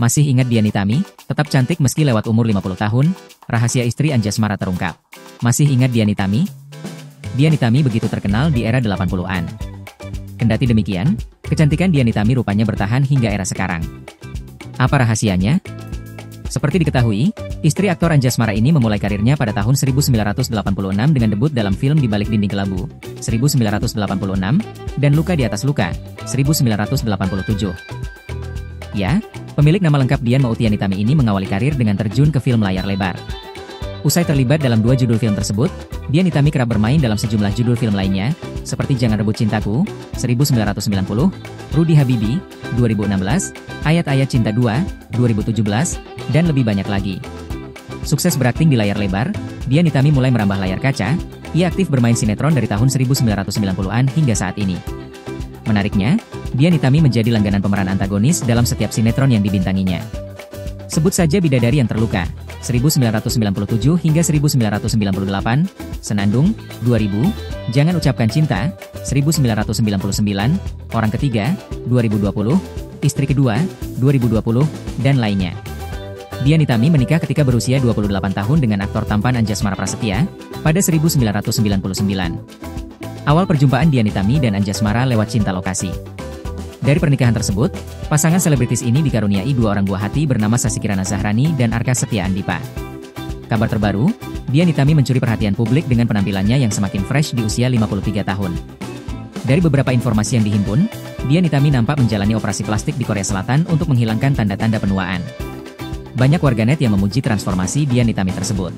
Masih ingat Dian Nitami? Tetap cantik meski lewat umur 50 tahun, rahasia istri Anjasmara terungkap. Masih ingat Dian Nitami? Dian Nitami begitu terkenal di era 80-an. Kendati demikian, kecantikan Dian Nitami rupanya bertahan hingga era sekarang. Apa rahasianya? Seperti diketahui, istri aktor Anjasmara ini memulai karirnya pada tahun 1986 dengan debut dalam film Di Balik Dinding Kelabu, 1986, dan Luka di Atas Luka, 1987. Ya, pemilik nama lengkap Dian Mautian Nitami ini mengawali karir dengan terjun ke film layar lebar. Usai terlibat dalam 2 judul film tersebut, Dian Nitami kerap bermain dalam sejumlah judul film lainnya, seperti Jangan Rebut Cintaku, 1990, Rudy Habibi, 2016, Ayat-Ayat Cinta 2, 2017, dan lebih banyak lagi. Sukses berakting di layar lebar, Dian Nitami mulai merambah layar kaca. Ia aktif bermain sinetron dari tahun 1990-an hingga saat ini. Menariknya, Dian Nitami menjadi langganan pemeran antagonis dalam setiap sinetron yang dibintanginya. Sebut saja Bidadari yang Terluka, 1997 hingga 1998, Senandung, 2000, Jangan Ucapkan Cinta, 1999, Orang Ketiga, 2020, Istri Kedua, 2020, dan lainnya. Dian Nitami menikah ketika berusia 28 tahun dengan aktor tampan Anjasmara Prasetya pada 1999. Awal perjumpaan Dian Nitami dan Anjasmara lewat cinta lokasi. Dari pernikahan tersebut, pasangan selebritis ini dikaruniai 2 orang buah hati bernama Sasi Kirana Zahrani dan Arka Setia Andipa. Kabar terbaru, Dian Nitami mencuri perhatian publik dengan penampilannya yang semakin fresh di usia 53 tahun. Dari beberapa informasi yang dihimpun, Dian Nitami nampak menjalani operasi plastik di Korea Selatan untuk menghilangkan tanda-tanda penuaan. Banyak warganet yang memuji transformasi Dian Nitami tersebut.